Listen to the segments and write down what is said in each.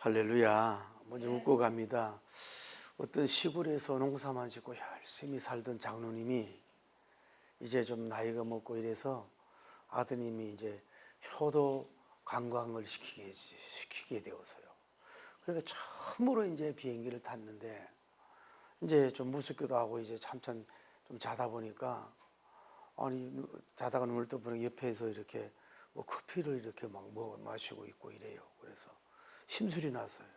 할렐루야. 먼저 웃고 갑니다. 어떤 시골에서 농사만 짓고 열심히 살던 장로님이 이제 좀 나이가 먹고 이래서 아드님이 이제 효도 관광을 시키게 되어서요. 그래서 처음으로 이제 비행기를 탔는데 이제 좀 무섭기도 하고 이제 참참 좀 자다 보니까 아니 자다가 눈을 떠보니 옆에서 이렇게 뭐 커피를 이렇게 막 마시고 있고 이래요. 그래서 심술이 났어요.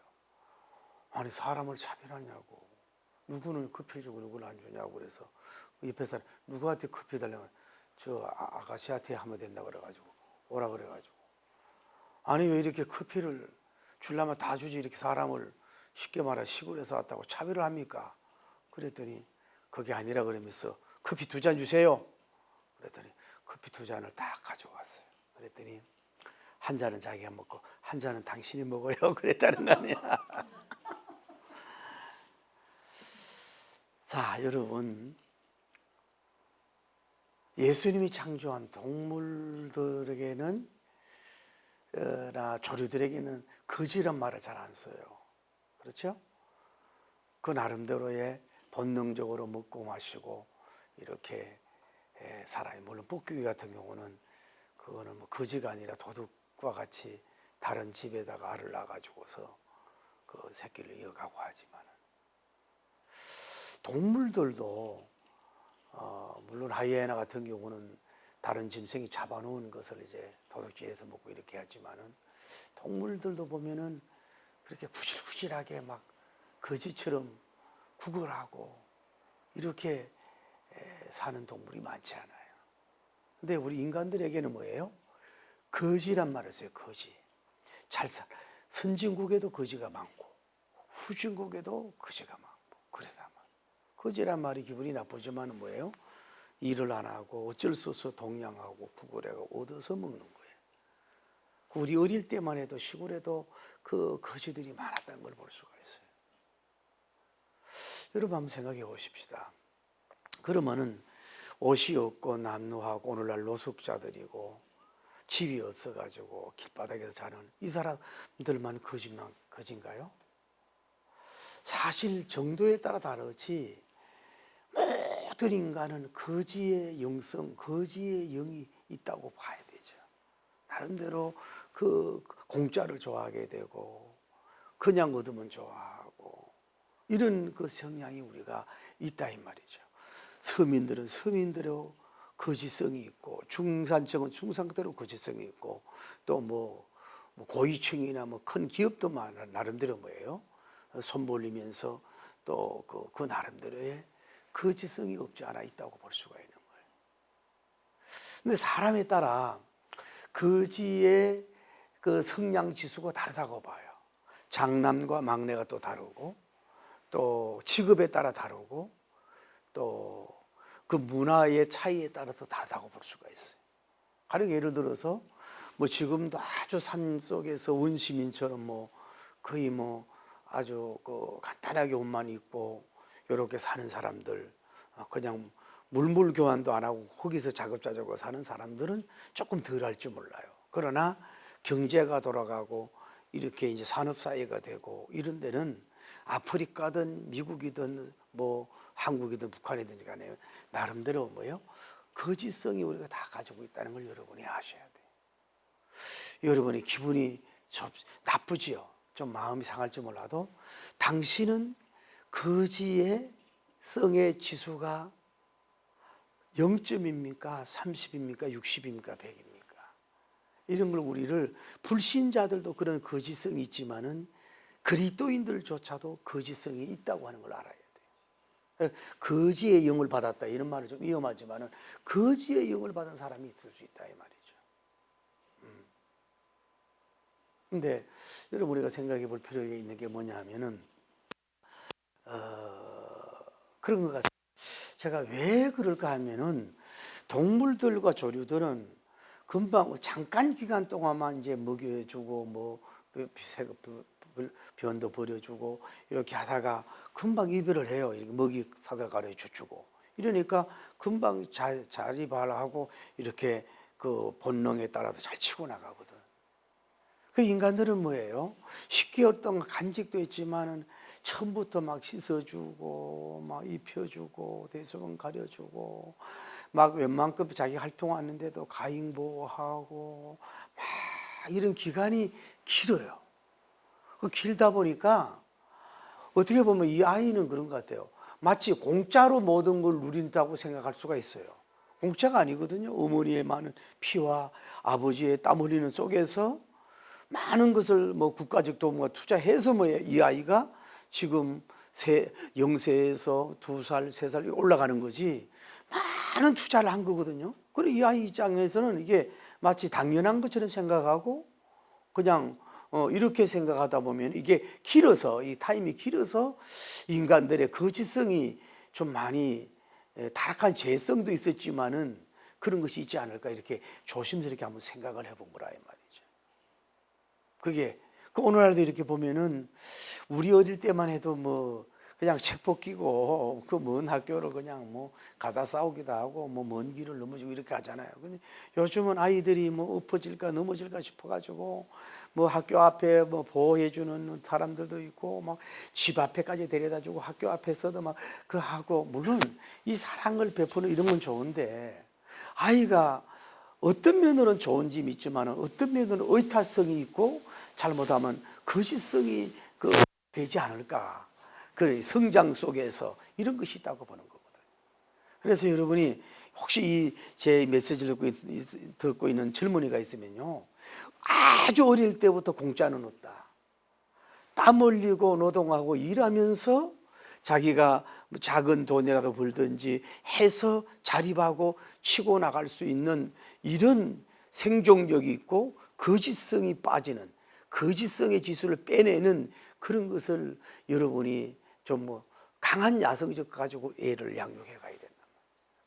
아니 사람을 차별하냐고, 누구는 커피를 주고 누구는 안 주냐고. 그래서 그 옆에 사람 누구한테 커피 달라면 저 아가씨한테 하면 된다 그래가지고 오라 그래가지고, 아니 왜 이렇게 커피를 주려면 다 주지 이렇게 사람을 쉽게 말해 시골에서 왔다고 차별을 합니까? 그랬더니 그게 아니라 그러면서 커피 2잔 주세요. 그랬더니 커피 2잔을 딱 가져왔어요. 그랬더니 한 잔은 자기가 먹고 한 잔은 당신이 먹어요. 그랬다는 거 아니야. 자, 여러분, 예수님이 창조한 동물들에게는 나 조류들에게는 거지란 말을 잘 안 써요. 그렇죠? 그 나름대로의 본능적으로 먹고 마시고 이렇게 살아요. 물론 뽀끼기 같은 경우는 그거는 뭐 거지가 아니라 도둑과 같이 다른 집에다가 알을 낳아가지고서 그 새끼를 이어가고 하지만, 동물들도 물론 하이에나 같은 경우는 다른 짐승이 잡아놓은 것을 이제 도둑질해서 먹고 이렇게 하지만은, 동물들도 보면은 그렇게 구질구질하게 막 거지처럼 구걸하고 이렇게 사는 동물이 많지 않아요. 근데 우리 인간들에게는 뭐예요? 거지란 말을 써요. 거지. 선진국에도 거지가 많고 후진국에도 거지가 많고 그러다 말이에요. 거지란 말이 기분이 나쁘지만 뭐예요? 일을 안 하고 어쩔 수 없어 동냥하고 구걸해가 얻어서 먹는 거예요. 우리 어릴 때만 해도 시골에도 그 거지들이 많았다는 걸 볼 수가 있어요. 여러분 한번 생각해 보십시다. 그러면은 옷이 없고 남루하고 오늘날 노숙자들이고 집이 없어가지고 길바닥에서 자는 이 사람들만 거지인가요? 사실 정도에 따라 다르지 모든 인간은 거지의 영성, 거지의 영이 있다고 봐야 되죠. 나름대로 그 공짜를 좋아하게 되고 그냥 얻으면 좋아하고 이런 그 성향이 우리가 있다 이 말이죠. 서민들은 서민대로 거지성이 있고 중산층은 중산대로 거지성이 있고 또 뭐 고위층이나 뭐 큰 기업도 나름대로 뭐예요? 손 벌리면서 또 그 나름대로의 거지성이 없지 않아 있다고 볼 수가 있는 거예요. 근데 사람에 따라 거지의 그 성량 지수가 다르다고 봐요. 장남과 막내가 또 다르고 또 직업에 따라 다르고 또 그 문화의 차이에 따라서 다르다고 볼 수가 있어요. 가령 예를 들어서 뭐 지금도 아주 산속에서 원시민처럼 뭐 거의 뭐 아주 그 간단하게 옷만 입고 이렇게 사는 사람들, 그냥 물물 교환도 안 하고 거기서 자급자족으로 사는 사람들은 조금 덜 할지 몰라요. 그러나 경제가 돌아가고 이렇게 이제 산업사회가 되고 이런 데는 아프리카든 미국이든 뭐 한국이든 북한이든지 간에 나름대로 뭐요? 거짓성이 우리가 다 가지고 있다는 걸 여러분이 아셔야 돼요. 여러분이 기분이 좀 나쁘지요. 좀 마음이 상할지 몰라도 당신은 거지의 성의 지수가 0점입니까? 30입니까? 60입니까? 100입니까? 이런 걸 우리를, 불신자들도 그런 거짓성이 있지만은 그리스도인들조차도 거짓성이 있다고 하는 걸 알아야 돼요. 거지의 영을 받았다 이런 말은 좀 위험하지만은 거지의 영을 받은 사람이 있을 수 있다 이 말이죠. 근데 여러분 우리가 생각해 볼 필요가 있는 게 뭐냐 하면은 그런 것 같아요. 제가 왜 그럴까 하면은 동물들과 조류들은 금방 잠깐 기간 동안만 이제 먹여주고 뭐 변도 버려주고 이렇게 하다가 금방 이별을 해요. 이렇게 먹이 사들 가르쳐주고 이러니까 금방 자리발하고 이렇게 그 본능에 따라서 잘 치고 나가거든. 그 인간들은 뭐예요? 10개월 동안 간직도 했지만은 처음부터 막 씻어주고 막 입혀주고 대소변 가려주고 막 웬만큼 자기 활동하는데도 가잉 보호하고 막 이런 기간이 길어요. 그 길다 보니까 어떻게 보면 이 아이는 그런 것 같아요. 마치 공짜로 모든 걸 누린다고 생각할 수가 있어요. 공짜가 아니거든요. 어머니의 많은 피와 아버지의 땀 흘리는 속에서 많은 것을 뭐 국가적 도움과 투자해서 뭐 이 아이가 지금 0세에서 2살, 3살 올라가는 거지 많은 투자를 한 거거든요. 그리고 이 아이 입장에서는 이게 마치 당연한 것처럼 생각하고 그냥 이렇게 생각하다 보면 이게 길어서 이 타임이 길어서 인간들의 거짓성이 좀 많이 타락한 죄성도 있었지만은 그런 것이 있지 않을까 이렇게 조심스럽게 한번 생각을 해본 거라 이 말이죠. 그게 오늘날도 이렇게 보면은 우리 어릴 때만 해도 뭐 그냥 책복 끼고 그 먼 학교를 그냥 뭐 가다 싸우기도 하고 뭐 먼 길을 넘어지고 이렇게 하잖아요. 근데 요즘은 아이들이 뭐 엎어질까 넘어질까 싶어가지고 뭐 학교 앞에 뭐 보호해주는 사람들도 있고 막 집 앞에까지 데려다주고 학교 앞에서도 막 그 하고 물론 이 사랑을 베푸는 이런 건 좋은데 아이가 어떤 면으로는 좋은 점이 있지만 어떤 면으로는 의타성이 있고 잘못하면 거짓성이 되지 않을까. 그 성장 속에서 이런 것이 있다고 보는 거거든요. 그래서 여러분이 혹시 제 메시지를 듣고 있는 젊은이가 있으면요. 아주 어릴 때부터 공짜는 없다. 땀 흘리고 노동하고 일하면서 자기가 작은 돈이라도 벌든지 해서 자립하고 치고 나갈 수 있는 이런 생존력이 있고 거짓성이 빠지는 거짓성의 지수를 빼내는 그런 것을 여러분이 좀 뭐 강한 야성적 가지고 애를 양육해 가야 된다.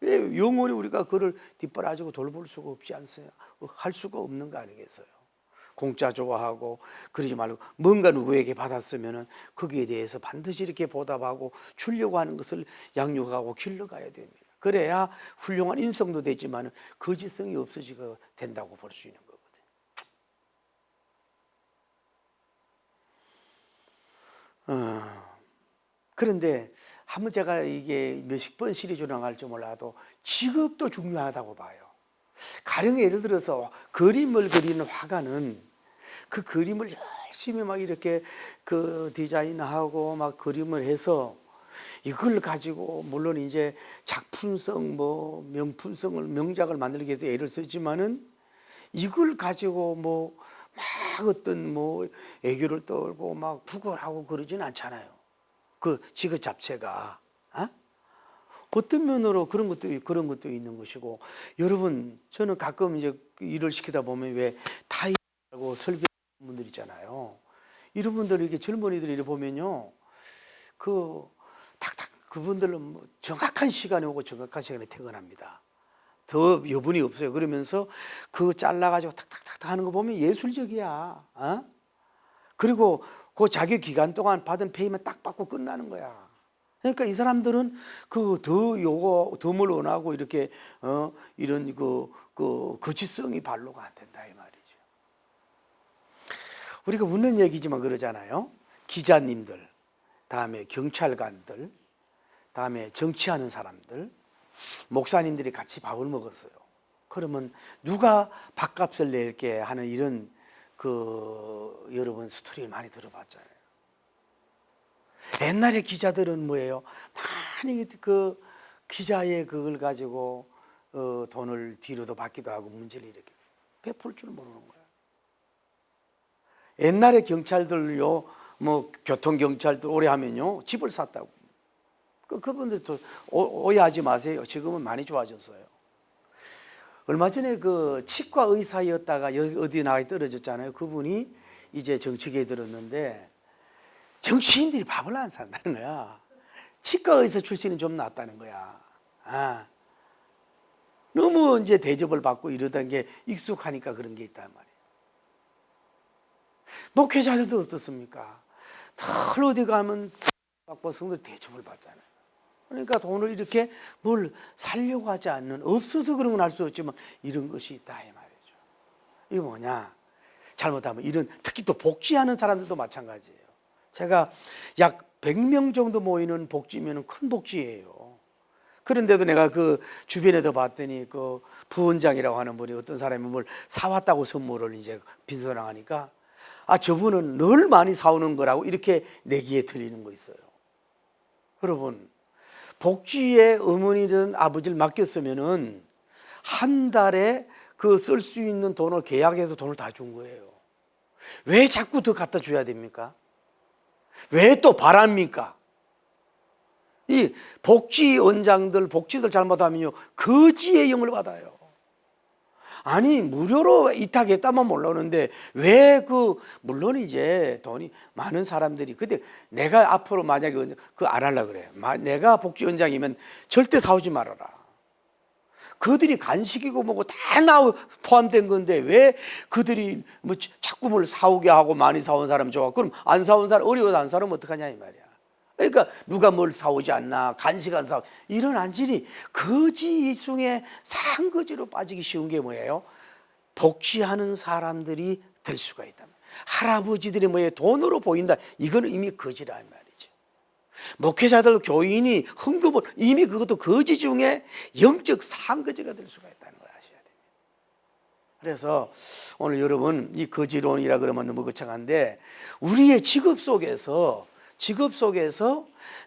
왜 영원히 우리가 그를 뒷바라지고 돌볼 수가 없지 않어요? 할 수가 없는 거 아니겠어요? 공짜 좋아하고 그러지 말고 뭔가 누구에게 받았으면은 거기에 대해서 반드시 이렇게 보답하고 주려고 하는 것을 양육하고 길러가야 됩니다. 그래야 훌륭한 인성도 되지만 거짓성이 없어지게 된다고 볼 수 있는 거거든요. 그런데 한번 제가 이게 몇십 번 시리즈로 나갈지 몰라도 직업도 중요하다고 봐요. 가령 예를 들어서 그림을 그리는 화가는 그 그림을 열심히 막 이렇게 그 디자인하고 막 그림을 해서 이걸 가지고 물론 이제 작품성 뭐 명품성을 명작을 만들기 위해서 애를 쓰지만은 이걸 가지고 뭐 막 어떤 뭐 애교를 떨고 막 구걸하고 그러진 않잖아요. 그 직업 자체가 어떤 면으로 그런 것도 있는 것이고 여러분 저는 가끔 이제 일을 시키다 보면 왜 타일하고 설계하는 분들 있잖아요. 이런 분들 이렇게 젊은이들이 이렇게 보면요, 그 탁탁 그분들은 뭐 정확한 시간에 오고 정확한 시간에 퇴근합니다. 더 여분이 없어요. 그러면서 그 잘라가지고 탁탁탁 하는 거 보면 예술적이야. 그리고 그 자기 기간 동안 받은 페이만 딱 받고 끝나는 거야. 그러니까 이 사람들은 그 더 요거 덤을 원하고 이렇게 이런 그 거치성이 발로가 안 된다 이 말이죠. 우리가 웃는 얘기지만 그러잖아요. 기자님들, 다음에 경찰관들, 다음에 정치하는 사람들, 목사님들이 같이 밥을 먹었어요. 그러면 누가 밥값을 낼게 하는 이런 그 여러분 스토리 많이 들어봤잖아요. 옛날에 기자들은 뭐예요? 많이 그 기자의 그걸 가지고 돈을 뒤로도 받기도 하고 문제를 이렇게 베풀 줄 모르는 거야. 옛날에 경찰들요, 뭐 교통 경찰들 오래 하면요 집을 샀다고. 그분들도 오해하지 마세요. 지금은 많이 좋아졌어요. 얼마 전에 그 치과 의사였다가 여기 어디 나가 떨어졌잖아요. 그분이 이제 정치계에 들었는데 정치인들이 밥을 안 산다는 거야. 치과 의사 출신은 좀 낫다는 거야. 너무 이제 대접을 받고 이러던 게 익숙하니까 그런 게 있단 말이에요. 목회자들도 어떻습니까? 늘 어디 가면 받고 성들 대접을 받잖아요. 그러니까 돈을 이렇게 뭘 살려고 하지 않는, 없어서 그런 건 알 수 없지만 이런 것이 있다 이 말이죠. 이게 뭐냐? 잘못하면 이런, 특히 또 복지하는 사람들도 마찬가지예요. 제가 약 100명 정도 모이는 복지면 큰 복지예요. 그런데도 내가 그 주변에도 봤더니 그 부원장이라고 하는 분이 어떤 사람이 뭘 사왔다고 선물을 이제 빈손하니까, 아, 저분은 늘 많이 사오는 거라고 이렇게 내기에 들리는 거 있어요. 여러분, 복지에 어머니든 아버지를 맡겼으면은 한 달에 그 쓸 수 있는 돈을 계약해서 돈을 다 준 거예요. 왜 자꾸 더 갖다 줘야 됩니까? 왜 또 바랍니까? 이 복지원장들, 복지들 잘못하면요, 거지의 영을 받아요. 아니, 무료로 이탁했다면 몰랐는데 왜 물론 이제 돈이 많은 사람들이, 근데 내가 앞으로 만약에 그거 안 하려고 그래요. 내가 복지원장이면 절대 사오지 말아라. 그들이 간식이고 뭐고 다 포함된 건데 왜 그들이 뭐 자꾸 뭘 사오게 하고 많이 사온 사람 좋아. 그럼 안 사온 사람, 어려워서 안 사오면 어떡하냐 이 말이야. 그러니까 누가 뭘 사오지 않나, 간식 안 사오, 이런 안질이 거지 이중에 상거지로 빠지기 쉬운 게 뭐예요? 복지하는 사람들이 될 수가 있다. 할아버지들이 뭐예요? 돈으로 보인다. 이거는 이미 거지라 이 말이죠. 목회자들, 교인이 헌금을, 이미 그것도 거지 중에 영적 상거지가 될 수가 있다는 걸 아셔야 됩니다. 그래서 오늘 여러분, 이 거지론이라 그러면 너무 거창한데, 우리의 직업 속에서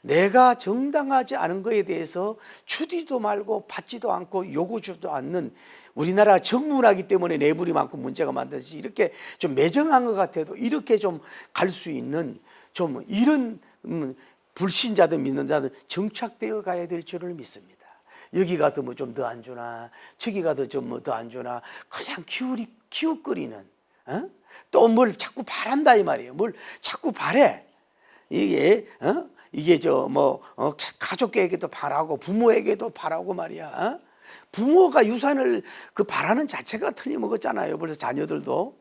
내가 정당하지 않은 것에 대해서 주지도 말고 받지도 않고 요구주도 않는, 우리나라 정문화기 때문에 내물이 많고 문제가 많듯이 이렇게 좀 매정한 것 같아도 이렇게 좀 갈 수 있는 좀 이런 불신자들, 믿는 자들 정착되어 가야 될 줄을 믿습니다. 여기 가서 뭐 좀 더 안 주나, 저기 가서 좀 뭐 더 안 주나, 그냥 기웃거리는, 또 뭘 자꾸 바란다 이 말이에요. 뭘 자꾸 바래. 이게 가족에게도 바라고 부모에게도 바라고 말이야. 부모가 유산을 바라는 자체가 틀림없잖아요. 그래서 자녀들도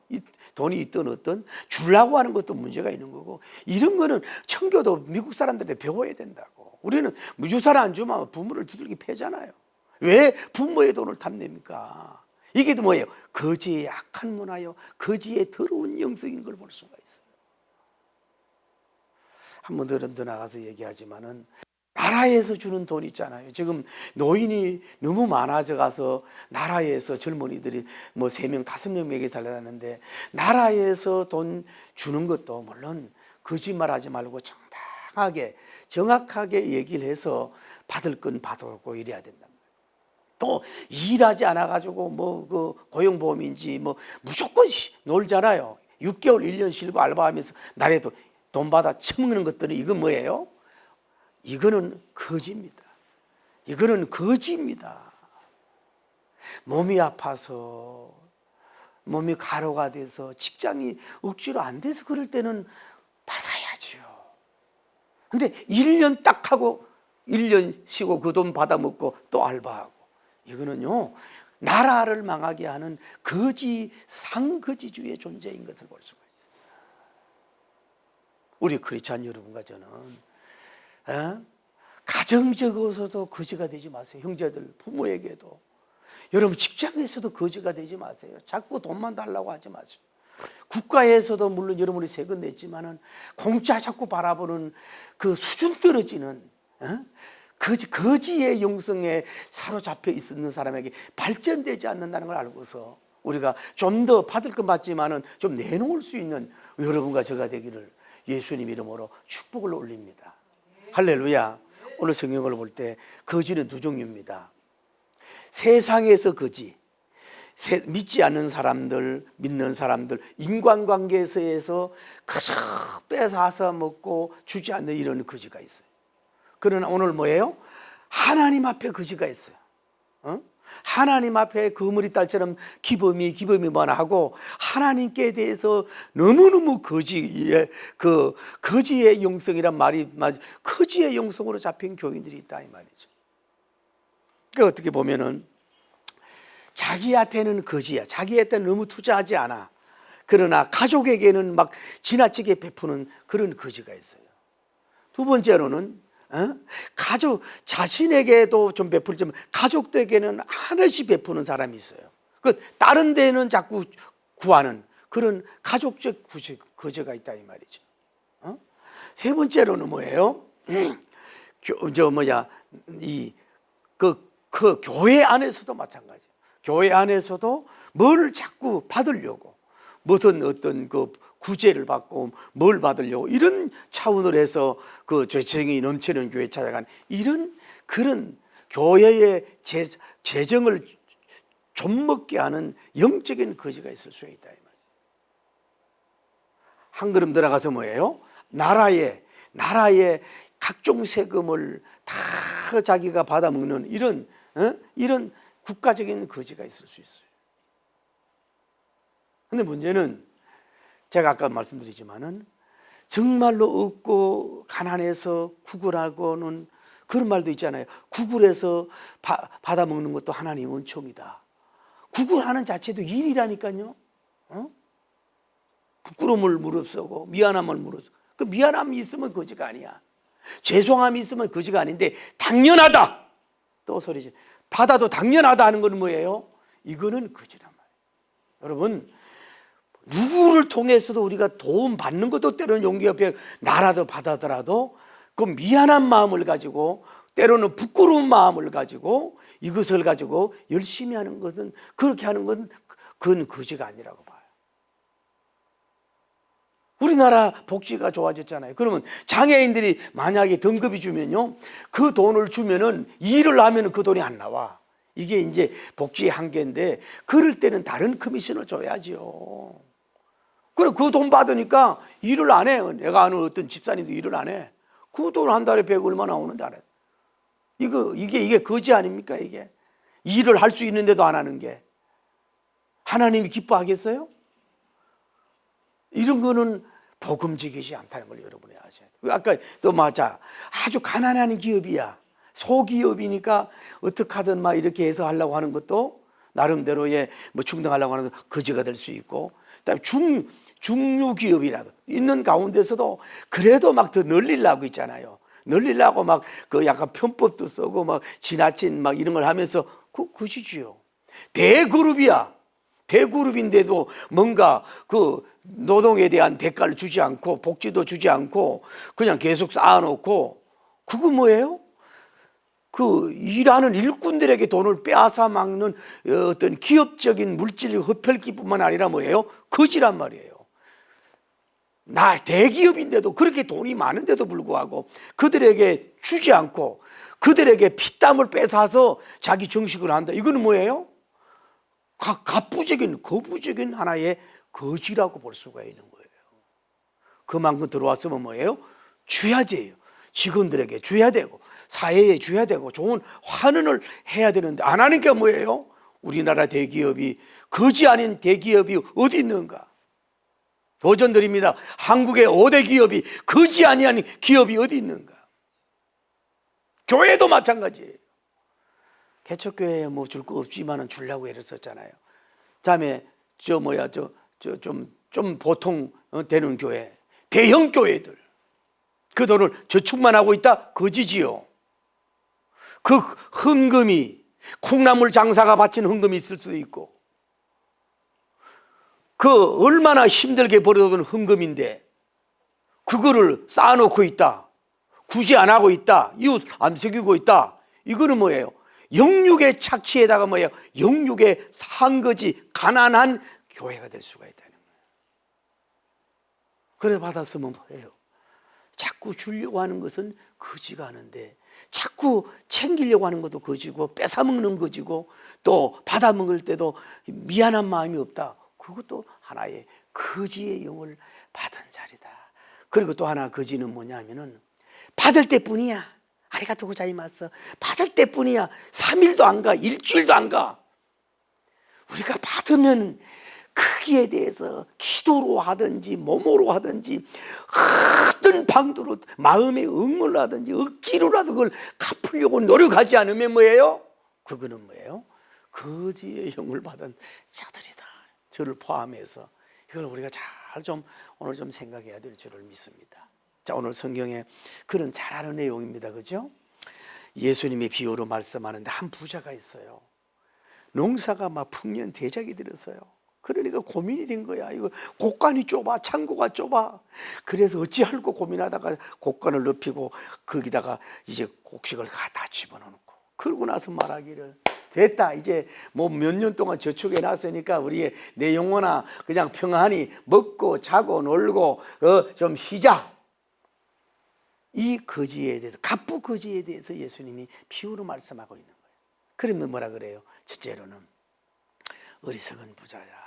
돈이 있든 어떤 주려고 하는 것도 문제가 있는 거고, 이런 거는 청교도 미국 사람들한테 배워야 된다고. 우리는 유산 안 주면 부모를 두들겨 패잖아요. 왜 부모의 돈을 탐냅니까? 이게 또 뭐예요? 거지의 악한 문화요, 거지의 더러운 영성인 걸 볼 수가 있어요. 한번 더 나가서 얘기하지만은, 나라에서 주는 돈 있잖아요. 지금 노인이 너무 많아져 가서 나라에서 젊은이들이 뭐 3명, 5명에게 살아나는데, 나라에서 돈 주는 것도 물론 거짓말하지 말고 정확하게 얘기를 해서 받을 건 받고 이래야 된다. 또 일하지 않아 가지고 고용보험인지 무조건 놀잖아요. 6개월, 1년 쉬고 알바하면서 나라에도 돈 받아 처먹는 것들은, 이건 뭐예요? 이거는 거지입니다. 이거는 거지입니다. 몸이 아파서, 몸이 가로가 돼서, 직장이 억지로 안 돼서 그럴 때는 받아야죠. 근데 1년 딱 하고 1년 쉬고 그 돈 받아 먹고 또 알바하고, 이거는요, 나라를 망하게 하는 거지, 상거지주의 존재인 것을 볼 수가 있어요. 우리 크리스찬 여러분과 저는 가정적으로서도 거지가 되지 마세요. 형제들, 부모에게도. 여러분 직장에서도 거지가 되지 마세요. 자꾸 돈만 달라고 하지 마세요. 국가에서도 물론 여러분이 세금 냈지만은 공짜 자꾸 바라보는 그 수준 떨어지는 거지의 영성에 사로잡혀 있는 사람에게 발전되지 않는다는 걸 알고서, 우리가 좀 더 받을 건 받지만은 좀 내놓을 수 있는 여러분과 저가 되기를 예수님 이름으로 축복을 올립니다. 할렐루야. 오늘 성경을 볼 때 거지는 두 종류입니다. 세상에서 거지, 믿지 않는 사람들, 믿는 사람들, 인간관계에서 그저 뺏어서 먹고 주지 않는 이런 거지가 있어요. 그러나 오늘 뭐예요? 하나님 앞에 거지가 있어요. 하나님 앞에 거물이 딸처럼 기범이 뭐하고, 하나님께 대해서 너무너무 거지의 영성이란 말이 거지의 영성으로 잡힌 교인들이 있다 이 말이죠. 그러니까 어떻게 보면은 자기한테는 거지야. 자기한테는 너무 투자하지 않아. 그러나 가족에게는 막 지나치게 베푸는 그런 거지가 있어요. 두 번째로는 가족 자신에게도 좀 베풀지만 가족들에게는 하나씩 베푸는 사람이 있어요. 다른 데는 자꾸 구하는 그런 가족적 거저가 있다 이 말이죠. 세 번째로는 뭐예요? 그 교회 안에서도 마찬가지예요. 교회 안에서도 뭘 자꾸 받으려고, 무슨 어떤 그 구제를 받고 뭘 받으려고 이런 차원으로 해서 그 죄성이 넘치는 교회 찾아가는 이런 그런 교회의 재정을 좀먹게 하는 영적인 거지가 있을 수 있다 이 말이에요. 한 걸음 들어가서 뭐예요? 나라의 각종 세금을 다 자기가 받아먹는 이런 국가적인 거지가 있을 수 있어요. 그런데 문제는 제가 아까 말씀드리지만은 정말로 없고 가난해서 구걸하고는 그런 말도 있잖아요. 구걸해서 받아먹는 것도 하나님의 은총이다. 구걸하는 자체도 일이라니까요. 부끄러움을 무릅쓰고 미안함을 무릅쓰고, 그 미안함이 있으면 거지가 아니야. 죄송함이 있으면 거지가 아닌데 당연하다 또 소리지. 받아도 당연하다 하는 건 뭐예요? 이거는 거지란 말이에요. 여러분, 누구를 통해서도 우리가 도움 받는 것도 때로는 용기 옆에 나라도 받아더라도 그 미안한 마음을 가지고, 때로는 부끄러운 마음을 가지고 이것을 가지고 열심히 하는 것은, 그렇게 하는 건 그건 거지가 아니라고 봐요. 우리나라 복지가 좋아졌잖아요. 그러면 장애인들이 만약에 등급이 주면요, 그 돈을 주면은 일을 하면 그 돈이 안 나와. 이게 이제 복지의 한계인데, 그럴 때는 다른 커미션을 줘야죠. 그래, 그 돈 받으니까 일을 안 해. 내가 아는 어떤 집사님도 일을 안 해. 그 돈 한 달에 100 얼마 나오는데 안 해. 이게 거지 아닙니까? 이게 일을 할 수 있는데도 안 하는 게 하나님이 기뻐하겠어요? 이런 거는 복음직이지 않다는 걸 여러분이 아셔야 돼요. 아까 또 맞아, 아주 가난한 기업이야, 소기업이니까 어떻게 하든 막 이렇게 해서 하려고 하는 것도 나름대로의 뭐 충당하려고 하는 거지가 될 수 있고, 그다음에 중류기업이라도 있는 가운데서도 그래도 막 더 늘리려고 있잖아요. 늘리려고 막 그 약간 편법도 쓰고 막 지나친 막 이런 걸 하면서 그 거지지요. 대그룹이야. 대그룹인데도 뭔가 그 노동에 대한 대가를 주지 않고 복지도 주지 않고 그냥 계속 쌓아놓고, 그거 뭐예요? 그 일하는 일꾼들에게 돈을 빼앗아 먹는 어떤 기업적인 물질 흡혈기뿐만 아니라 뭐예요? 거지란 말이에요. 대기업인데도 그렇게 돈이 많은데도 불구하고 그들에게 주지 않고 그들에게 피땀을 뺏어서 자기 정식을 한다. 이거는 뭐예요? 가부적인 거부적인 하나의 거지라고 볼 수가 있는 거예요. 그만큼 들어왔으면 뭐예요? 줘야 돼요. 직원들에게 줘야 되고 사회에 줘야 되고 좋은 환원을 해야 되는데 안 하니까 뭐예요? 우리나라 대기업이 거지 아닌 대기업이 어디 있는가? 도전드립니다. 한국의 5대 기업이 거지 아니한 기업이 어디 있는가? 교회도 마찬가지예요. 개척교회에 뭐 줄 거 없지만은 주려고 애를 썼잖아요. 다음에 좀 보통 되는 교회, 대형 교회들 그 돈을 저축만 하고 있다? 거지지요. 그 헌금이 콩나물 장사가 바친 헌금이 있을 수도 있고, 그 얼마나 힘들게 벌어둔 헌금인데 그거를 쌓아놓고 있다, 굳이 안 하고 있다, 이웃 안 새기고 있다. 이거는 뭐예요? 영육의 착취에다가 뭐예요? 영육의 산거지, 가난한 교회가 될 수가 있다는 거예요. 그래 받았으면 뭐예요? 자꾸 주려고 하는 것은 거지가 아닌데, 자꾸 챙기려고 하는 것도 거지고 뺏어먹는 거지고 또 받아먹을 때도 미안한 마음이 없다. 그것도 하나의 거지의 영을 받은 자리다. 그리고 또 하나 거지는 뭐냐면은 받을 때뿐이야. 아리가토 고자이마스. 받을 때뿐이야. 3일도 안 가, 일주일도 안 가. 우리가 받으면 크기에 대해서 기도로 하든지 몸으로 하든지 어떤 방도로 마음의 응원을 하든지 억지로라도 그걸 갚으려고 노력하지 않으면 뭐예요? 그거는 뭐예요? 거지의 영을 받은 자들이다. 저를 포함해서 이걸 우리가 오늘 좀 생각해야 될 줄을 믿습니다. 자, 오늘 성경에 그런 잘 아는 내용입니다. 그죠? 예수님이 비유로 말씀하는데 한 부자가 있어요. 농사가 막 풍년대작이 들었어요. 그러니까 고민이 된 거야. 이거 곡간이 좁아, 창고가 좁아. 그래서 어찌할까 고민하다가 곡간을 넓히고 거기다가 이제 곡식을 다 집어넣고, 그러고 나서 말하기를, 됐다, 이제 뭐 몇 년 동안 저축해 놨으니까 우리 내 영혼아 그냥 평안히 먹고 자고 놀고 좀 쉬자. 이 거지에 대해서, 갑부 거지에 대해서 예수님이 비유로 말씀하고 있는 거예요. 그러면 뭐라 그래요? 첫째로는 어리석은 부자야,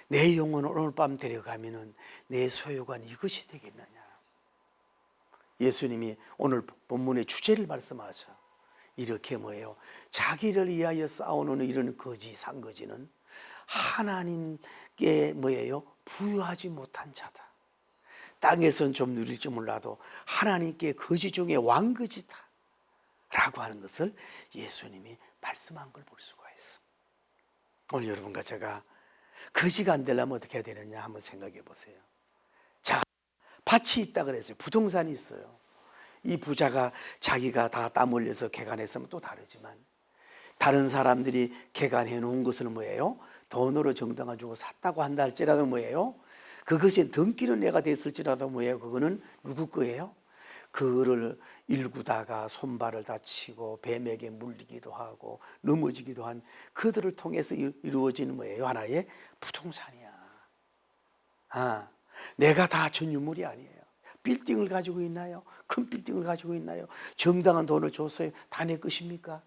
내 영혼을 오늘 밤 데려가면은 내 소유관 이것이 되겠느냐. 예수님이 오늘 본문의 주제를 말씀하셔. 이렇게 뭐예요? 자기를 위하여 싸우는 이런 거지, 상거지는 하나님께 뭐예요? 부유하지 못한 자다. 땅에선 좀 누릴지 몰라도 하나님께 거지 중에 왕거지다 라고 하는 것을 예수님이 말씀한 걸 볼 수가 있어. 오늘 여러분과 제가 거지가 안 되려면 어떻게 해야 되느냐 한번 생각해 보세요. 자, 밭이 있다 그랬어요. 부동산이 있어요. 이 부자가 자기가 다 땀 흘려서 개간했으면 또 다르지만, 다른 사람들이 개간해 놓은 것을 뭐예요? 돈으로 정당화 주고 샀다고 한다 할지라도 뭐예요? 그것이 등기는 내가 됐을지라도 뭐예요? 그거는 누구 거예요? 그거를 일구다가 손발을 다치고 뱀에게 물리기도 하고 넘어지기도 한 그들을 통해서 이루어지는 뭐예요? 하나의 부동산이야. 내가 다 전 유물이 아니에요. 빌딩을 가지고 있나요? 큰 빌딩을 가지고 있나요? 정당한 돈을 줬어요. 다 내 것입니까?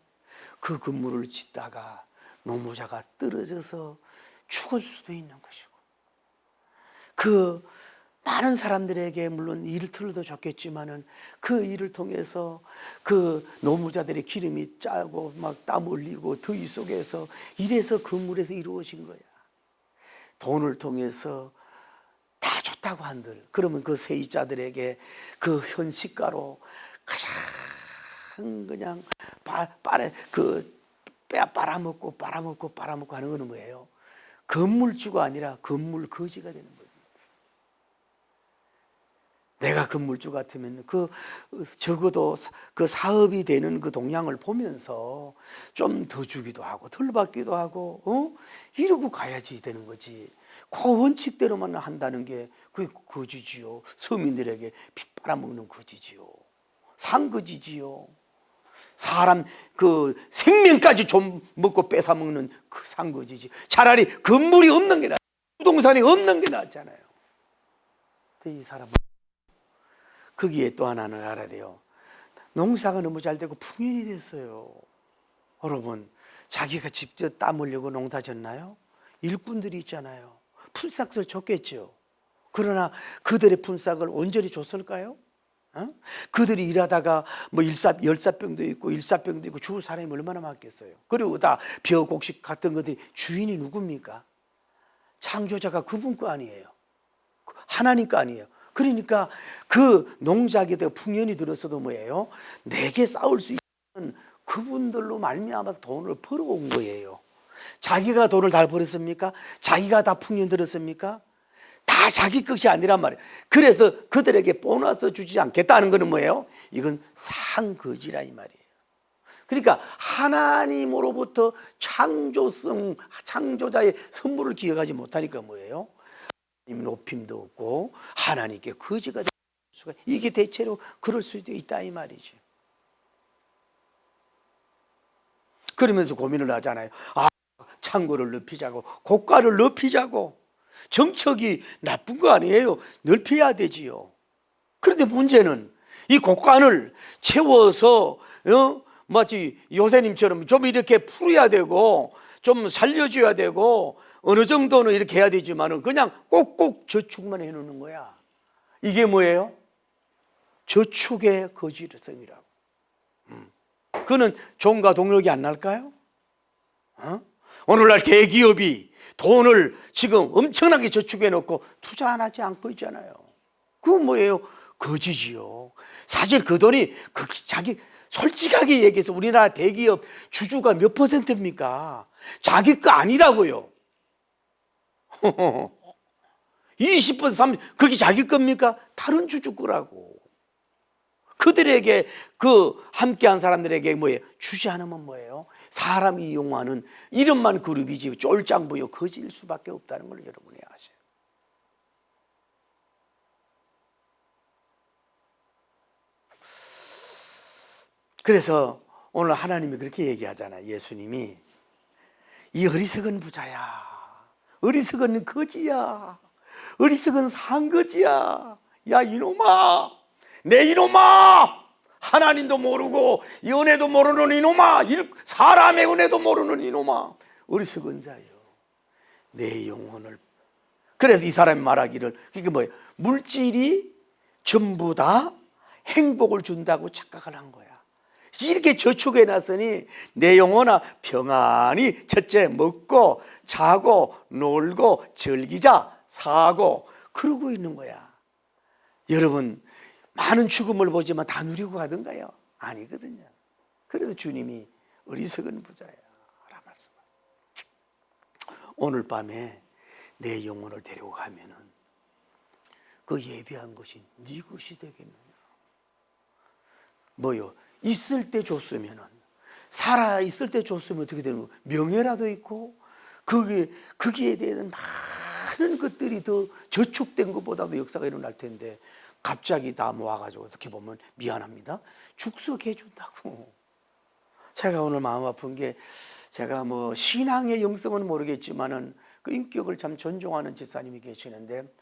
그 건물을 짓다가 노무자가 떨어져서 죽을 수도 있는 것이고, 그 많은 사람들에게 물론 일터도 줬겠지만은 그 일을 통해서 그 노무자들의 기름이 짜고 막 땀 흘리고 더위 속에서 이래서 건물에서 이루어진 거야. 돈을 통해서 다 줬다고 한들, 그러면 그 세입자들에게 그 현시가로 가장 그냥 빨아먹고 하는 거는 뭐예요? 건물주가 아니라 건물 거지가 되는 거예요. 내가 건물주 같으면 적어도 그 사업이 되는 그 동향을 보면서 좀 더 주기도 하고 덜 받기도 하고 이러고 가야지 되는 거지. 그 원칙대로만 한다는 게 그게 거지지요. 서민들에게 피 빨아먹는 거지지요. 상거지지요. 사람 그 생명까지 좀 먹고 뺏어 먹는 그 상거지지. 차라리 건물이 없는 게 낫, 부동산이 없는 게 낫잖아요. 이 사람은 거기에 또 하나는 알아야 돼요. 농사가 너무 잘 되고 풍년이 됐어요. 여러분, 자기가 직접 땀 흘리고 농사 졌나요? 일꾼들이 있잖아요. 풀싹을 줬겠죠. 그러나 그들의 풀싹을 온전히 줬을까요? 그들이 일하다가 뭐 열사병도 있고 일사병도 있고 죽을 사람이 얼마나 많겠어요. 그리고 다 벼 곡식 같은 것들이 주인이 누굽니까? 창조자가 그분 거 아니에요. 하나님 거 아니에요. 그러니까 그 농작에 대해 풍년이 들었어도 뭐예요? 내게 싸울 수 있는 그분들로 말미암아 돈을 벌어온 거예요. 자기가 돈을 다 벌었습니까? 자기가 다 풍년 들었습니까? 다 자기 것이 아니란 말이에요. 그래서 그들에게 보너스 주지 않겠다는 것은 뭐예요? 이건 상거지라 이 말이에요. 그러니까 하나님으로부터 창조자의 선물을 기억하지 못하니까 뭐예요? 높임도 없고 하나님께 거지가 될 수가, 이게 대체로 그럴 수도 있다 이 말이죠. 그러면서 고민을 하잖아요. 창고를 넓히자고, 고가를 넓히자고. 정책이 나쁜 거 아니에요. 넓혀야 되지요. 그런데 문제는 이 고간을 채워서 마치 요새님처럼 좀 이렇게 풀어야 되고 좀 살려줘야 되고 어느 정도는 이렇게 해야 되지만은 그냥 꼭꼭 저축만 해놓는 거야. 이게 뭐예요? 저축의 거지성이라고. 그는 종과 동력이 안 날까요? 오늘날 대기업이 돈을 지금 엄청나게 저축해 놓고 투자 안 하지 않고 있잖아요. 그건 뭐예요? 거지지요. 사실 그 돈이 자기 솔직하게 얘기해서 우리나라 대기업 주주가 몇 %입니까? 자기 거 아니라고요. 20%, 30%, 그게 자기 겁니까? 다른 주주 거라고. 그들에게 그 함께한 사람들에게 뭐예요? 주지 않으면 뭐예요? 사람이 이용하는 이름만 그룹이지 쫄짱부여 거지일 수밖에 없다는 걸 여러분이 아세요. 그래서 오늘 하나님이 그렇게 얘기하잖아요. 예수님이 이 어리석은 부자야, 어리석은 거지야, 어리석은 상거지야. 야 이놈아, 내 이놈아, 하나님도 모르고 연애도 모르는 이놈아, 사람의 은혜도 모르는 이놈아, 어리석은 자요, 내 영혼을. 그래서 이 사람이 말하기를, 그게 뭐예요? 물질이 전부 다 행복을 준다고 착각을 한 거야. 이렇게 저축해 놨으니 내 영혼아 평안히 첫째 먹고 자고 놀고 즐기자, 사고, 그러고 있는 거야. 여러분 많은 죽음을 보지만 다 누리고 가던가요? 아니거든요. 그래도 주님이 어리석은 부자야 라고 말씀합니다. 오늘 밤에 내 영혼을 데리고 가면은 그 예비한 것이 네 것이 되겠느냐. 뭐요? 있을 때 줬으면은, 살아 있을 때 줬으면 어떻게 되는 거예요? 명예라도 있고 거기에 대한 많은 것들이 더 저축된 것보다도 역사가 일어날 텐데 갑자기 다 모아가지고 어떻게 보면 미안합니다, 죽석해 준다고. 제가 오늘 마음 아픈 게, 제가 뭐 신앙의 영성은 모르겠지만은 그 인격을 참 존중하는 집사님이 계시는데,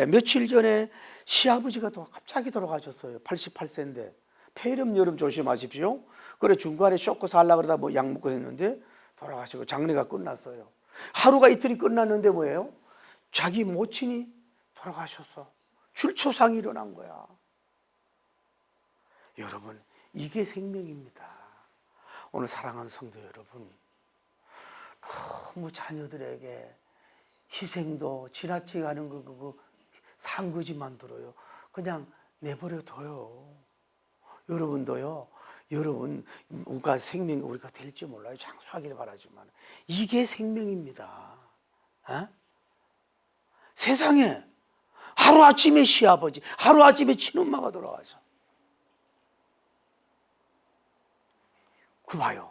며칠 전에 시아버지가 또 갑자기 돌아가셨어요. 88세인데 폐렴 여름 조심하십시오. 그래 중간에 쇼크 살라 그러다 뭐 약 먹고 했는데 돌아가시고 장례가 끝났어요. 하루가 이틀이 끝났는데 뭐예요? 자기 모친이 돌아가셨어. 출초상이 일어난 거야. 여러분 이게 생명입니다. 오늘 사랑하는 성도 여러분, 너무 자녀들에게 희생도 지나치게 하는 거 그거 상거지 만들어요. 그냥 내버려 둬요. 여러분도요, 여러분 우리가 생명 우리가 될지 몰라요. 장수하기를 바라지만 이게 생명입니다. 어? 세상에 하루아침에 시아버지, 하루아침에 친엄마가 돌아와서 그 봐요.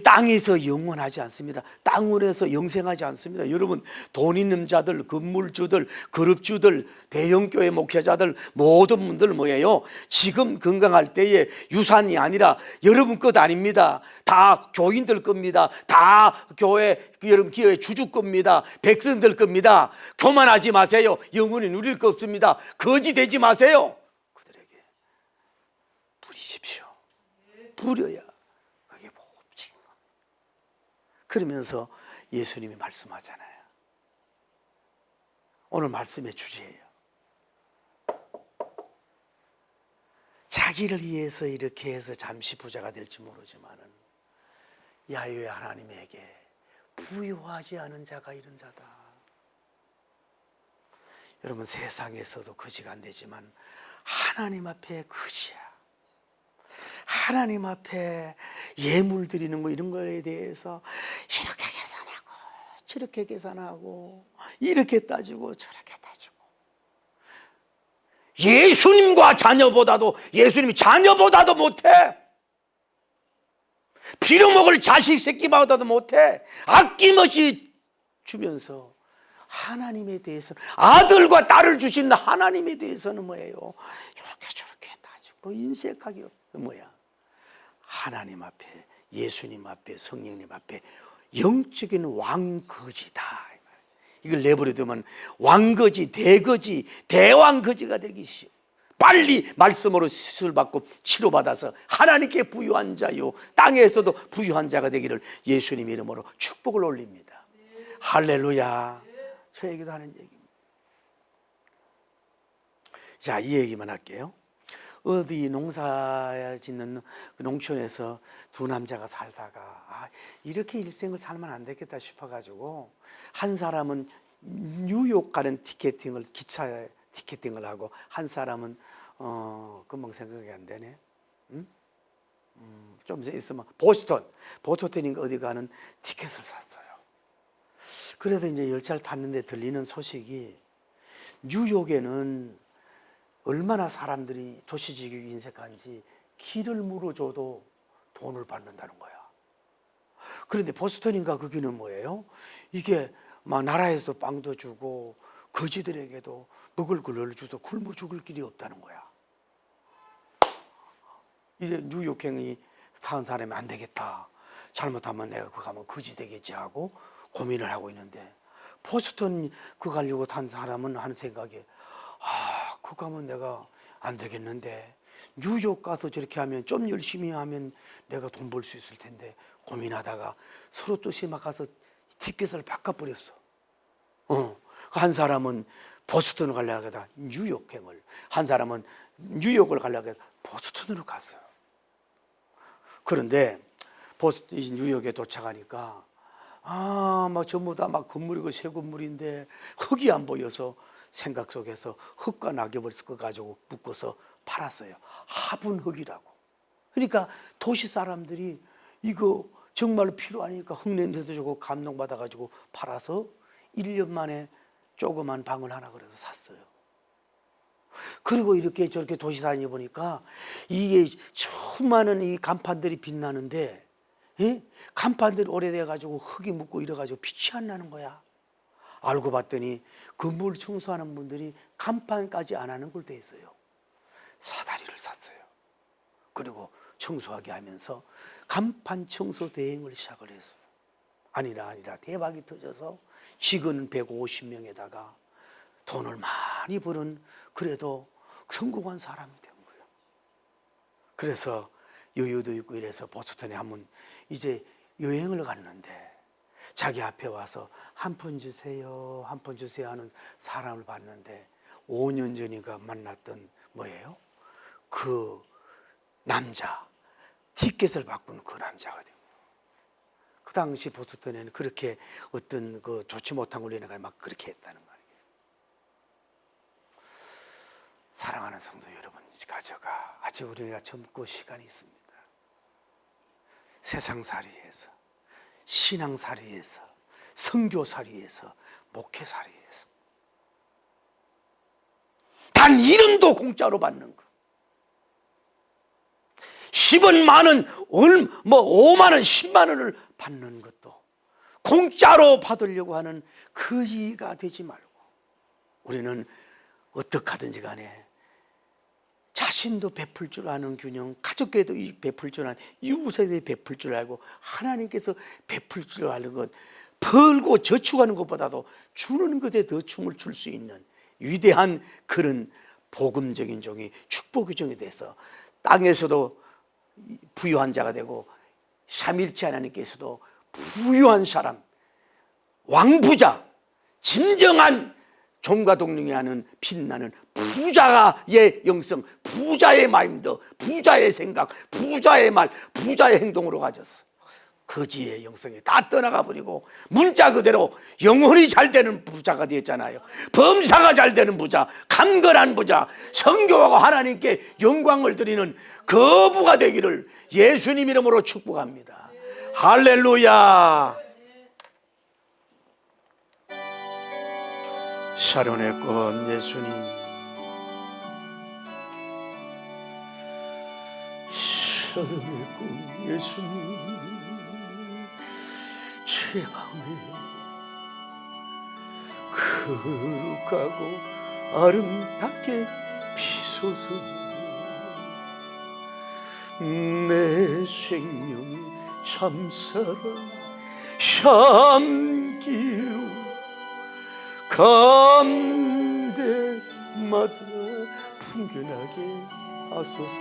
땅에서 영원하지 않습니다. 땅원에서 영생하지 않습니다. 여러분 돈 있는 자들, 건물주들, 그룹주들, 대형교회 목회자들 모든 분들 뭐예요? 지금 건강할 때에 유산이 아니라 여러분 것 아닙니다. 다 교인들 겁니다. 다 교회, 여러분 기업의 주주 겁니다. 백성들 겁니다. 교만하지 마세요. 영원히 누릴 거 없습니다. 거지 되지 마세요. 그들에게 부리십시오. 부려야 그러면서 예수님이 말씀하잖아요. 오늘 말씀의 주제예요. 자기를 위해서 이렇게 해서 잠시 부자가 될지 모르지만은 야훼 하나님에게 부유하지 않은 자가 이런 자다. 여러분 세상에서도 거지가 안 되지만 하나님 앞에 거지야. 하나님 앞에 예물 드리는 거 이런 거에 대해서 이렇게 계산하고 저렇게 계산하고 이렇게 따지고 저렇게 따지고, 예수님과 자녀보다도, 예수님이 자녀보다도 못해. 빌어먹을 자식 새끼보다도 못해. 아낌없이 주면서 하나님에 대해서는, 아들과 딸을 주신 하나님에 대해서는 뭐예요? 이렇게 저렇게 따지고 인색하게 뭐야? 하나님 앞에, 예수님 앞에, 성령님 앞에 영적인 왕거지다. 이걸 내버려두면 왕거지, 대거지, 대왕거지가 되기 쉬워. 빨리 말씀으로 수술받고 치료받아서 하나님께 부유한 자요, 땅에서도 부유한 자가 되기를 예수님 이름으로 축복을 올립니다. 할렐루야. 저 얘기도 하는 얘기입니다. 자, 이 얘기만 할게요. 어디 농사 짓는 농촌에서 두 남자가 살다가 이렇게 일생을 살면 안 되겠다 싶어가지고, 한 사람은 뉴욕 가는 티켓팅을, 기차 티켓팅을 하고, 한 사람은 금방 생각이 안 되네. 좀 있으면 보스턴인가 어디 가는 티켓을 샀어요. 그래서 이제 열차를 탔는데 들리는 소식이, 뉴욕에는 얼마나 사람들이 도시지기 인색한지 길을 물어줘도 돈을 받는다는 거야. 그런데 보스턴인가 거기는 뭐예요? 이게 막 나라에서 빵도 주고 거지들에게도 먹을 걸 주도 굶어 죽을 길이 없다는 거야. 이제 뉴욕행이 사는 사람이 안 되겠다. 잘못하면 내가 그 가면 거지 되겠지 하고 고민을 하고 있는데, 보스턴 그 가려고 탄 사람은 하는 생각이, 그 가면 내가 안 되겠는데, 뉴욕 가서 저렇게 하면 좀 열심히 하면 내가 돈 벌 수 있을 텐데 고민하다가 서로 또 막가서 티켓을 바꿔버렸어. 한 사람은 보스턴을 가려고 하다 뉴욕행을, 한 사람은 뉴욕을 가려고 하다 보스턴으로 갔어요. 그런데 뉴욕에 도착하니까 막 전부 다 막 건물이고 새 건물인데 흙이 안 보여서 생각 속에서 흙과 낙엽을 섞어 가지고 묶어서 팔았어요. 화분 흙이라고. 그러니까 도시 사람들이 이거 정말로 필요하니까 흙 냄새도 주고 감동받아 가지고 팔아서 1년 만에 조그만 방을 하나 그래서 샀어요. 그리고 이렇게 저렇게 도시 다니 보니까 이게 수많은 이 간판들이 빛나는데, 간판들이 오래돼 가지고 흙이 묻고 이래 가지고 빛이 안 나는 거야. 알고 봤더니 건물 청소하는 분들이 간판까지 안 하는 걸 돼 있어요. 사다리를 샀어요. 그리고 청소하게 하면서 간판 청소 대행을 시작을 했어요. 아니라 대박이 터져서 직원 150명에다가 돈을 많이 버는, 그래도 성공한 사람이 된 거예요. 그래서 여유도 있고 이래서 보스턴에 한번 이제 여행을 갔는데 자기 앞에 와서 한 푼 주세요, 한 푼 주세요 하는 사람을 봤는데 5년 전인가 만났던 뭐예요? 그 남자, 티켓을 바꾸는 그 남자가 된 거예요. 그 당시 보스턴에는 그렇게 어떤 그 좋지 못한 걸 내가 막 그렇게 했다는 말이에요. 사랑하는 성도 여러분, 가져가. 아직 우리가 젊고 시간이 있습니다. 세상살이에서, 신앙살이에서, 선교살이에서, 목회살이에서 단 이름도 공짜로 받는 거. 10원, 만원, 5만원, 10만원을 받는 것도 공짜로 받으려고 하는 거지가 되지 말고, 우리는 어떻게 하든지 간에 자신도 베풀 줄 아는 균형, 가족에도 베풀 줄 아는, 이웃에도 베풀 줄 알고, 하나님께서 베풀 줄 아는 것, 벌고 저축하는 것보다도 주는 것에 더 춤을 출 수 있는 위대한 그런 복음적인 종이, 축복의 종이 돼서 땅에서도 부유한 자가 되고 삼일체 하나님께서도 부유한 사람, 왕부자, 진정한 종과 동령이 하는 빛나는 부자의 영성, 부자의 마인드, 부자의 생각, 부자의 말, 부자의 행동으로 가졌어. 거지의 영성이 다 떠나가 버리고 문자 그대로 영혼이 잘 되는 부자가 되었잖아요. 범사가 잘 되는 부자, 강건한 부자, 성교하고 하나님께 영광을 드리는 거부가 되기를 예수님 이름으로 축복합니다. 할렐루야. 샤론의 꽃 예수님, 샤론의 꽃 예수님, 제 마음에 거룩하고 아름답게 비소서. 내 생명의 참사랑 참기로 감대마다 풍겨나게 하소서.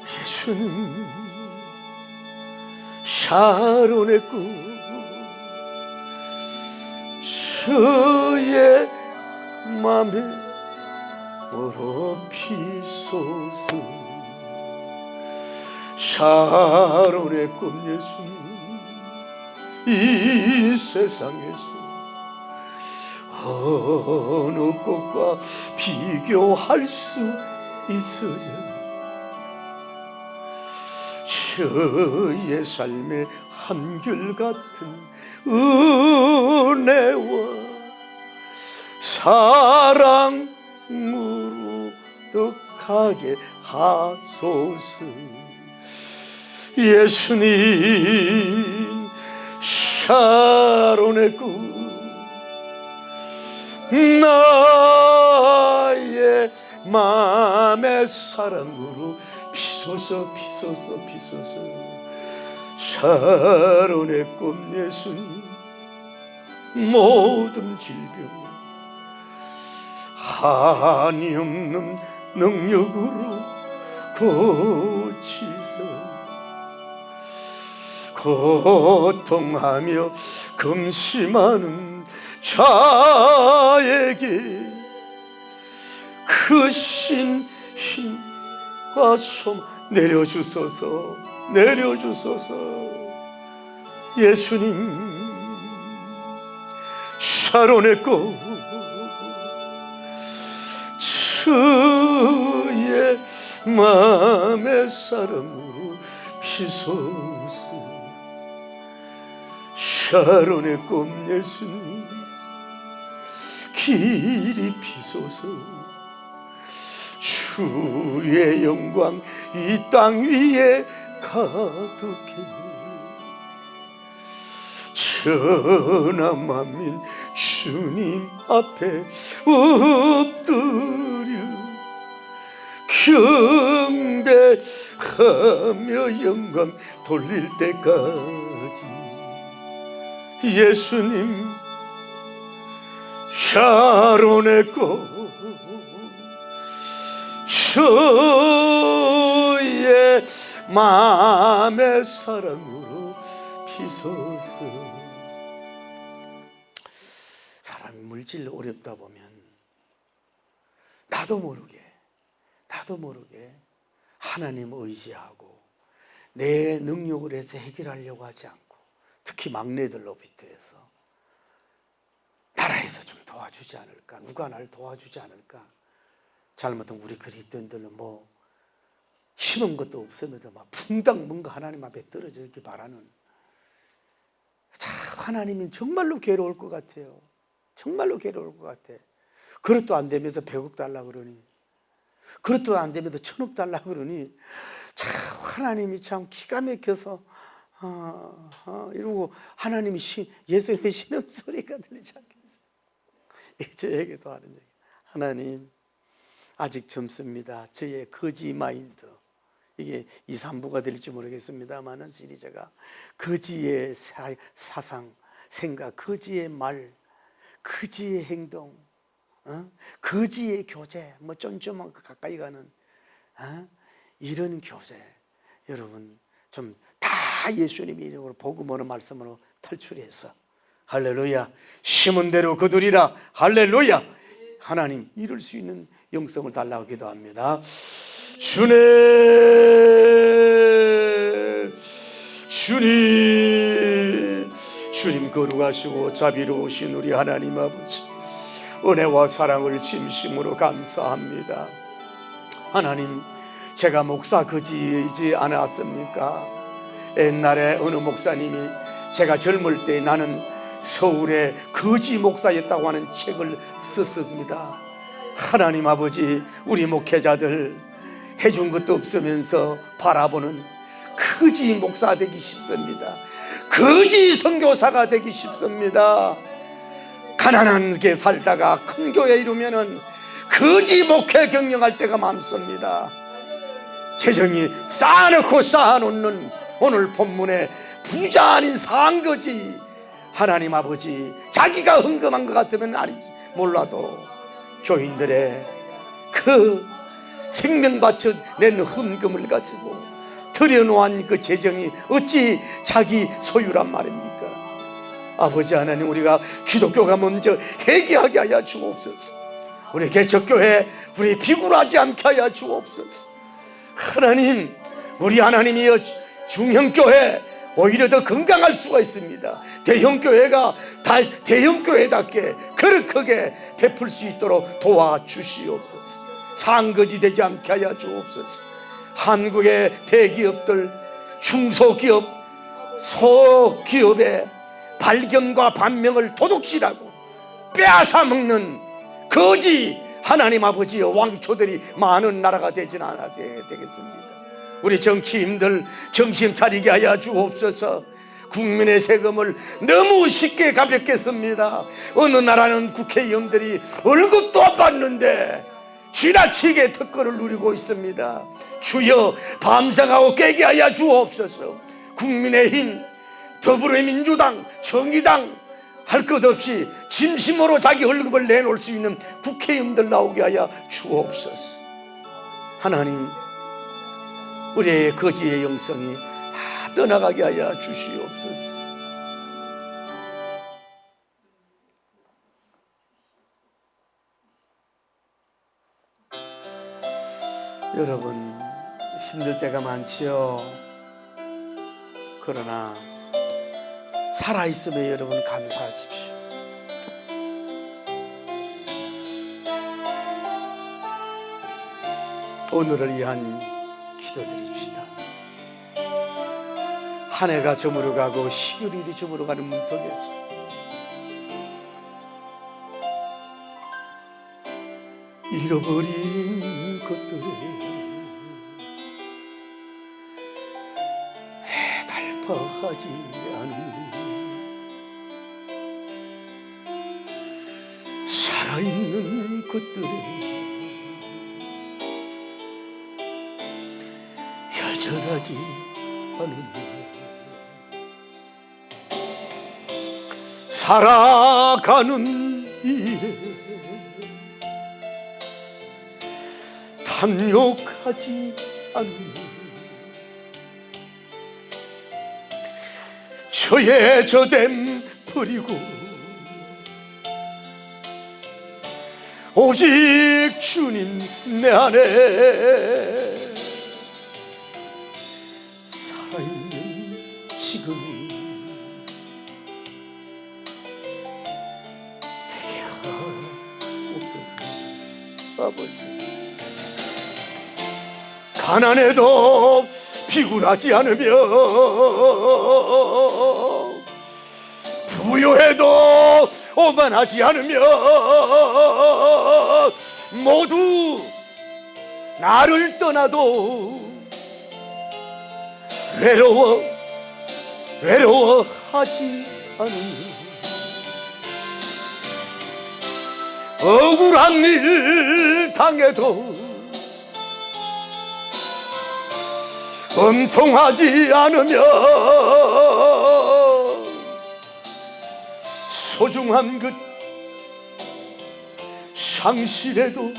예수님, 샤론의 꽃 저의 맘에 오로 피소서. 샤론의 꽃 예수님, 이 세상에서 어느 꽃과 비교할 수 있으랴. 저의 삶의 한결같은 은혜와 사랑으로 덕하게 하소서. 예수님 샤론의 꿈 나의 맘의 사랑으로 비소서 비소서 비소서. 샤론의 꿈 예수님 모든 질병 한이 없는 능력으로 고치소. 고통하며 금심하는 자에게 크신 힘과 소망 내려주소서. 내려주소서. 예수님 샤론의 꽃 주의 마음의 사랑으로 피소서. 샤론의 꽃 예수님 길이 피소서. 주의 영광 이 땅 위에 가득해 천하만민 주님 앞에 엎드려 경배하며 영광 돌릴 때까지. 예수님 샤론의 꽃 주의 마음의 사랑으로 피소서. 사람이 물질 어렵다 보면 나도 모르게 하나님 의지하고 내 능력을 해서 해결하려고 하지 않고, 특히 막내들로 비롯해서 나라에서 좀 도와주지 않을까, 누가 날 도와주지 않을까. 잘못하면 우리 그리스도인들은 뭐 심은 것도 없으면서 막 붕당 뭔가 하나님 앞에 떨어져 이렇게 바라는, 참 하나님은 정말로 괴로울 것 같아요. 정말로 괴로울 것 같아. 그것도 안 되면서 100억 달라 그러니, 그것도 안 되면서 1000억 달라 그러니, 참 하나님이 참 기가 막혀서 이러고 하나님이 예수님의 신음소리가 들리지 않겠어요? 저에게도 하는 얘기. 하나님 아직 젊습니다. 저의 거지 마인드, 이게 2, 3부가 될지 모르겠습니다만은 시리즈가 거지의 사상, 생각, 거지의 말, 거지의 행동, 거지의 교제, 뭐 쫀쫀한 가까이 가는 이런 교제, 여러분 좀 다 예수님의 이름으로 복음으로 말씀으로 탈출해서 할렐루야, 심은 대로 거두리라. 할렐루야. 하나님 이룰 수 있는 영성을 달라고 기도합니다. 주님 거룩하시고 자비로우신 우리 하나님 아버지, 은혜와 사랑을 진심으로 감사합니다. 하나님, 제가 목사 거지이지 않았습니까? 옛날에 어느 목사님이 제가 젊을 때 나는 서울의 거지 목사였다고 하는 책을 썼습니다. 하나님 아버지, 우리 목회자들 해준 것도 없으면서 바라보는 거지 목사 되기 쉽습니다. 거지 선교사가 되기 쉽습니다. 가난하게 살다가 큰 교회 이루면은 거지 목회 경영할 때가 많습니다. 재정이 쌓아놓고 쌓아놓는 오늘 본문의 부자 아닌 상거지, 하나님 아버지, 자기가 헌금한 것 같으면 아니지 몰라도 교인들의 그 생명 바쳐 낸 헌금을 가지고 들여놓은 그 재정이 어찌 자기 소유란 말입니까? 아버지 하나님, 우리가 기독교가 먼저 회개하게 하여 주옵소서. 우리 개척교회 우리 비굴하지 않게 하여 주옵소서. 하나님, 우리 하나님이여 중형교회 오히려 더 건강할 수가 있습니다. 대형교회가 대형교회답게 거룩하게 베풀 수 있도록 도와주시옵소서. 상거지 되지 않게 하여 주옵소서. 한국의 대기업들, 중소기업, 소기업의 발견과 반명을 도둑질하고 빼앗아 먹는 거지 하나님 아버지의 왕초들이 많은 나라가 되지는 않아야 되겠습니다. 우리 정치인들 정신 차리게 하여 주옵소서. 국민의 세금을 너무 쉽게 가볍게 씁니다. 어느 나라는 국회의원들이 월급도 안 받는데 지나치게 특권을 누리고 있습니다. 주여 밤상하고 깨게 하여 주옵소서. 국민의힘, 더불어민주당, 정의당 할 것 없이 진심으로 자기 월급을 내놓을 수 있는 국회의원들 나오게 하여 주옵소서. 하나님, 우리의 거지의 영성이 다 떠나가게 하여 주시옵소서. 여러분, 힘들 때가 많지요. 그러나 살아있음에 여러분 감사하십시오. 오늘을 위한 기도드립시다. 한 해가 저물어가고 11일이 저물어가는 문턱에서 잃어버린 것들에 해달파하지 않은 살아있는 것들에 여전하지 않은 살아가는 일에 탐욕하지 않는 저의 저됨 버리고 오직 주님 내 안에 살아있는 지금이 되게 하옵소서. 아버지, 가난해도 비굴하지 않으며 부요해도 오만하지 않으며 모두 나를 떠나도 외로워하지 않으며 억울한 일 당해도 엄통하지 않으며 소중한 것 상실해도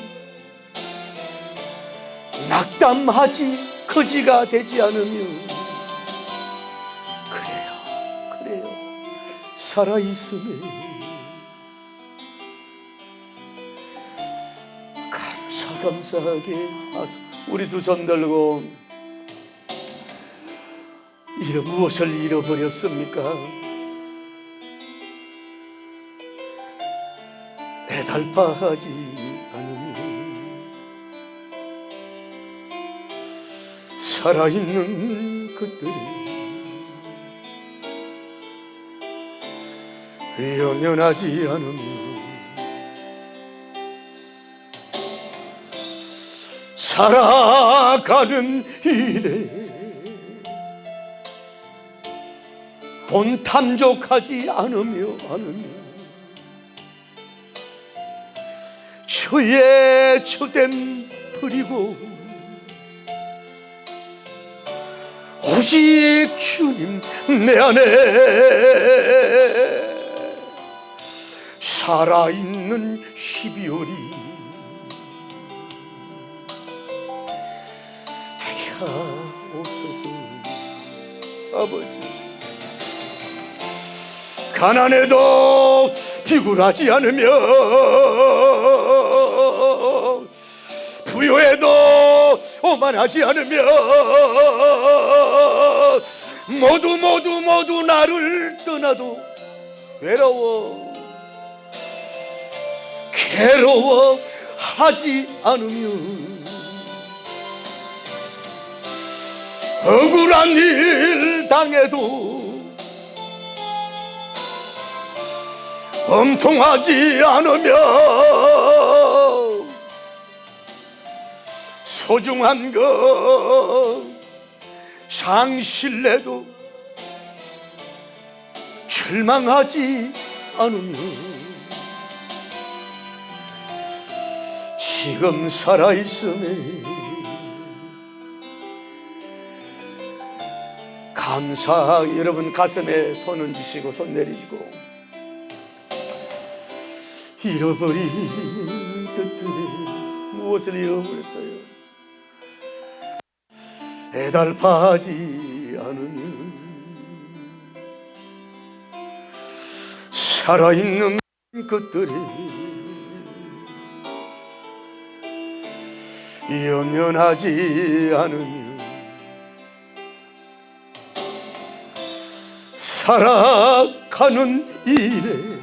낙담하지 거지가 되지 않으며 그래요 살아있음에 감사하게 하소. 우리 두 손 들고 무엇을 잃어버렸습니까? 애달파하지 않으며 살아있는 것들이 영원하지 않으며 살아가는 일에 돈 탐족하지 않으며 저의 저됨 버리고 오직 주님 내 안에 살아있는 12월이 되게 하옵소서. 아버지, 가난해도 비굴하지 않으며 부요해도 오만하지 않으며 모두 나를 떠나도 괴로워하지 않으며 억울한 일 당해도 엄통하지 않으며 소중한 것 상실래도 절망하지 않으며 지금 살아있음에 감사하게 여러분 가슴에 손 얹으시고 손 내리시고 잃어버린 것들에 무엇을 잃어버렸어요? 애달파하지 않으면 살아있는 것들이 연연하지 않으면 살아가는 일에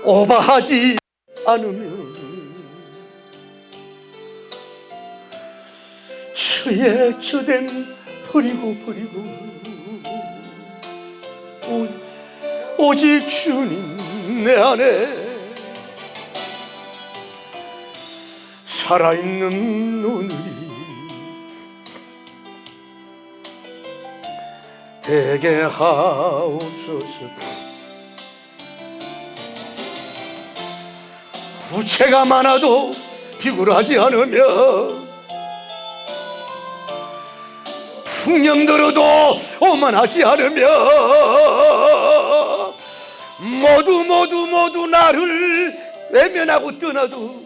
오버하지 않으면 저의 저댐 버리고 오직 주님 내 안에 살아있는 오늘이 되게 하옵소서. 부채가 많아도 비굴하지 않으며 풍년 들어도 오만하지 않으며 모두 나를 외면하고 떠나도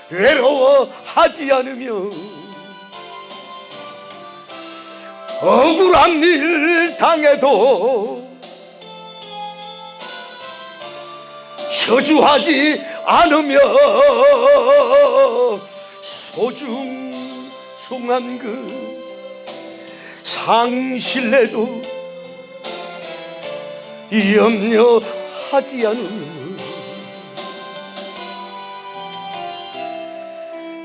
외로워하지 않으며 억울한 일 당해도 저주하지 않으며 소중한 그 상실래도 염려하지 않으며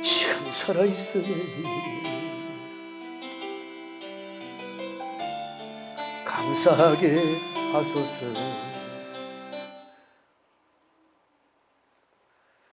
지금 살아있으니 감사하게 하소서.